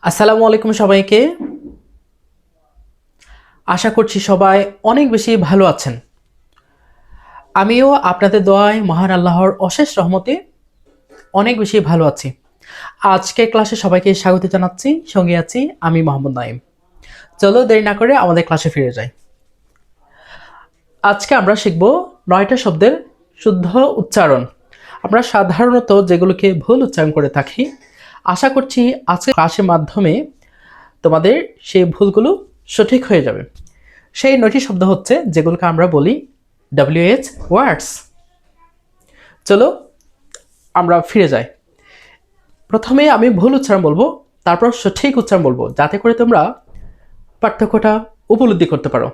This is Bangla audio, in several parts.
আসসালামু আলাইকুম সবাইকে। আশা করছি সবাই অনেক বেশি ভালো আছেন। আমিও আপনাদের দোয়ায় মহান আল্লাহর অশেষ রহমতে অনেক বেশি ভালো আছি। আজকের ক্লাসে সবাইকে স্বাগত জানাচ্ছি। সঙ্গে আছি আমি মোহাম্মদ নাইম। চলো দেরি না করে আমাদের ক্লাসে ফিরে যাই। আজকে আমরা শিখব 9টা শব্দের শুদ্ধ উচ্চারণ। আমরা সাধারণত যেগুলোকে ভুল উচ্চারণ করে থাকি, আশা করছি আজকের ক্লাসের মাধ্যমে তোমাদের সেই ভুলগুলো সঠিক হয়ে যাবে। সেই 9টি শব্দ হচ্ছে যেগুলোকে আমরা বলি WH ওয়ার্ডস। চলো আমরা ফিরে যাই। প্রথমে আমি ভুল উচ্চারণ বলবো, তারপর সঠিক উচ্চারণ বলবো, যাতে করে তোমরা পার্থক্যটা উপলব্ধি করতে পারো।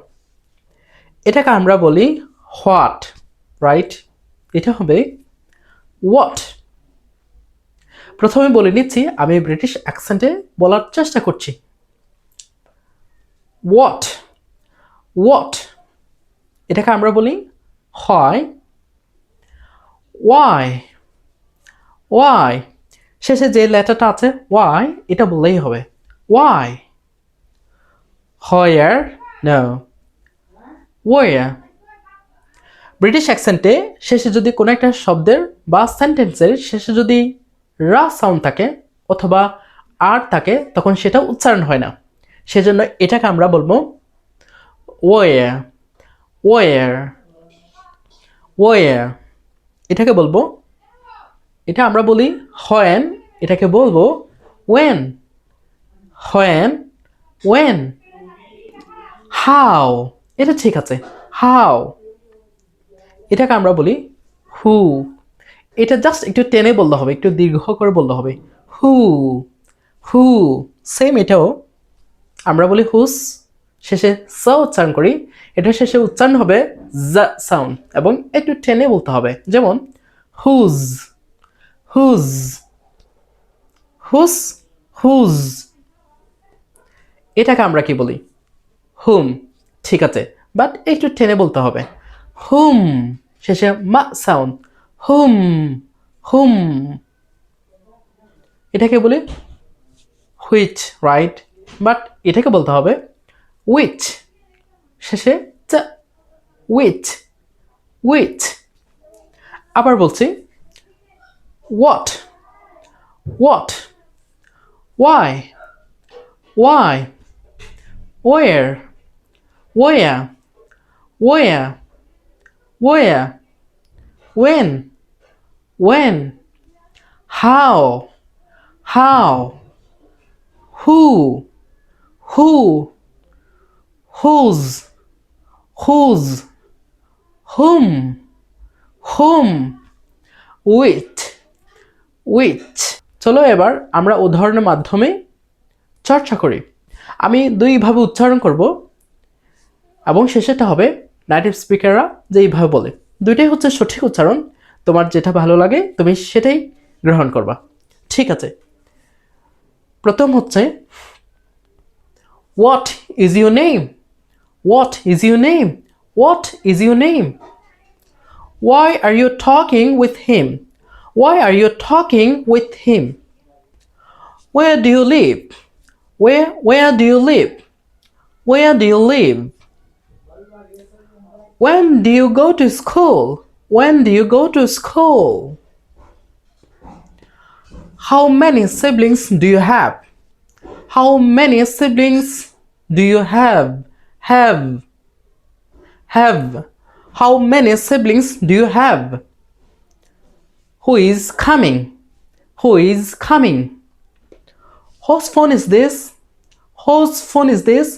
এটাকে আমরা বলি হোয়াট, রাইট? এটা হবে হোয়াট। প্রথমে বলে নিচ্ছি, আমি ব্রিটিশ অ্যাকসেন্টে বলার চেষ্টা করছি। What, what. এটাকে আমরা বলি হয় ওয়াই, ওয়াই। শেষে যে লেটারটা আছে ওয়াই, এটা বললেই হবে ওয়াই। হয়ার, নো, ওয়ার। ব্রিটিশ অ্যাকসেন্টে শেষে যদি কোনো একটা শব্দের বা সেন্টেন্সের শেষে যদি রা সাউন্ড থাকে অথবা আর থাকে, তখন সেটা উচ্চারণ হয় না। সেজন্য এটাকে আমরা বলবো ওয়ার, ওয়ার, ওয়ার। এটাকে বলবো, এটা আমরা বলি হোয়েন, এটাকে বলবো ওয়েন, হোয়েন, ওয়েন। হাউ, এটা ঠিক আছে, হাউ। এটাকে আমরা বলি হু, এটা জাস্ট একটু টেনে বলতে হবে, একটু দীর্ঘ করে বলতে হবে হু, হু। সেম এটাও আমরা বলি হুস, শেষে স উচ্চারণ করি, এটা শেষে উচ্চারণ হবে জা সাউন্ড এবং একটু টেনে বলতে হবে, যেমন হুজ, হুজ, হুস, হুজ। এটাকে আমরা কি বলি হুম, ঠিক আছে, বাট একটু টেনে বলতে হবে হুম, শেষে মা সাউন্ড হুম, হুম। এটাকে বলি হুইচ, রাইট? বাট এটাকে বলতে হবে উইচ, শেষে চ, উইচ, উইচ। আবার বলছি what, what, why, why, where, where, where, where, when, when, how, how, who, who, whose, whose, whom, whom, which, which। চলো এবার আমরা উদাহরণের মাধ্যমে চর্চা করি। আমি দুইভাবে উচ্চারণ করব এবং শেষেটা হবে নেটিভ স্পিকাররা যেইভাবে বলে। দুইটাই হচ্ছে সঠিক উচ্চারণ, তোমার যেটা ভালো লাগে তুমি সেটাই গ্রহণ করবা, ঠিক আছে? প্রথম হচ্ছে what is your name, what is your name, what is your name. Why are you talking with him? Why are you talking with him? Where do you live? Where do you live? Where do you live? When do you go to school? When do you go to school? How many siblings do you have? How many siblings do you have? Have. Have. How many siblings do you have? Who is coming? Who is coming? Whose phone is this? Whose phone is this?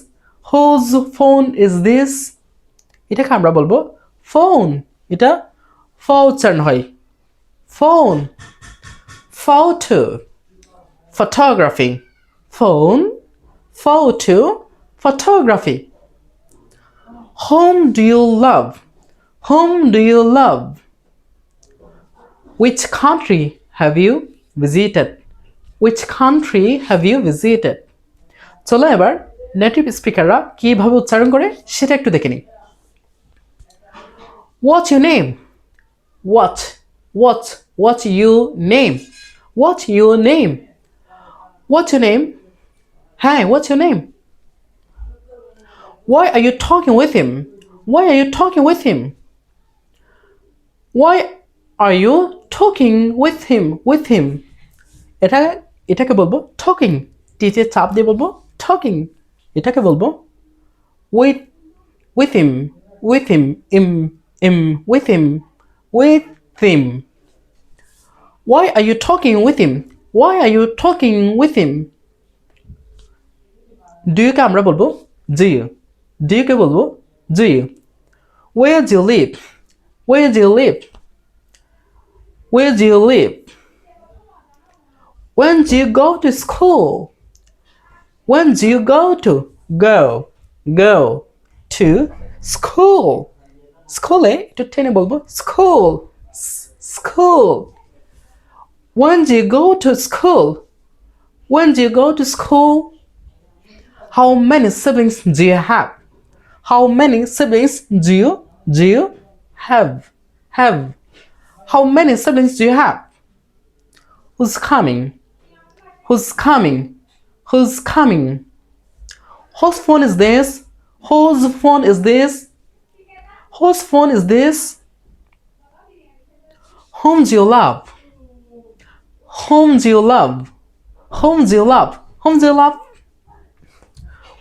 Whose phone is this? এটাকে আমরা বলবো ফোন, এটা ফ উচ্চারণ হয় phone. Photo, photography, phone, photo, photography. Whom do you love? Whom do you love? Which country have you visited? Which country have you visited? চলো এবার নেটিভ স্পিকাররা কিভাবে উচ্চারণ করে সেটা একটু দেখে নিই। What's your name? What's your name? What's your name? What's your name? Hey, what's your name? Why are you talking with him? Why are you talking with him? Why are you talking with him? With him. এটা এটাকে বলবো talking. টিতে চাপ দিয়ে বলবো talking. এটাকে বলবো with with him. With him. With him. With him. Why are you talking with him? Why are you talking with him? Do you কে আমরা বলবো do you. Do you কে বলবো do you. Where do you live? Where do you live? Where do you live? When do you go to school? When do you go to to school? School একটু টেনে বলবো school. School. When do you go to school? When do you go to school? How many siblings do you have? How many siblings do you have? How many siblings do you have? Who's coming? Who's coming? Who's coming? Whose phone is this? Whose phone is this? Whose phone is this? Whom do you love? Whom do you love? Whom do you love? Whom do you love?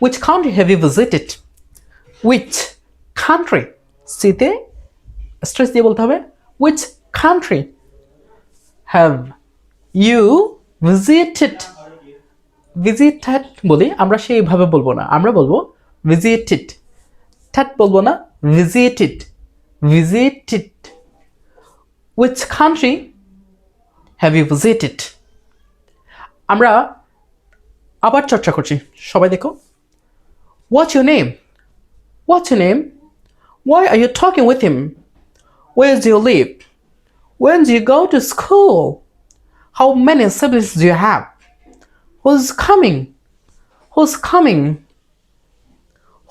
Which country have you visited? Which country? সিতে স্ট্রেস দিয়ে বলতে হবে which country have you visited? Visited বলি আমরা সেইভাবে বলবো না, আমরা বলবো visited. tat বলবো না, visited. Visited. Which country have you visited? আমরা আবার চর্চা করছি, সবাই দেখো। What's your name? What's your name? Why are you talking with him? Where do you live? When do you go to school? How many siblings do you have? Who's coming? Who's coming?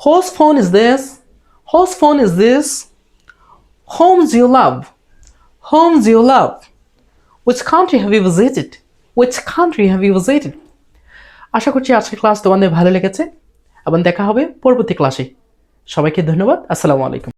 Whose phone is this? Whose phone is this? Whom do you love? Whom do you love? Which country have you visited? Which country have you visited? আশা করছি আজকের ক্লাস তোমাদের ভালো লেগেছে এবং দেখা হবে পরবর্তী ক্লাসে। সবাইকে ধন্যবাদ। আসসালামু আলাইকুম।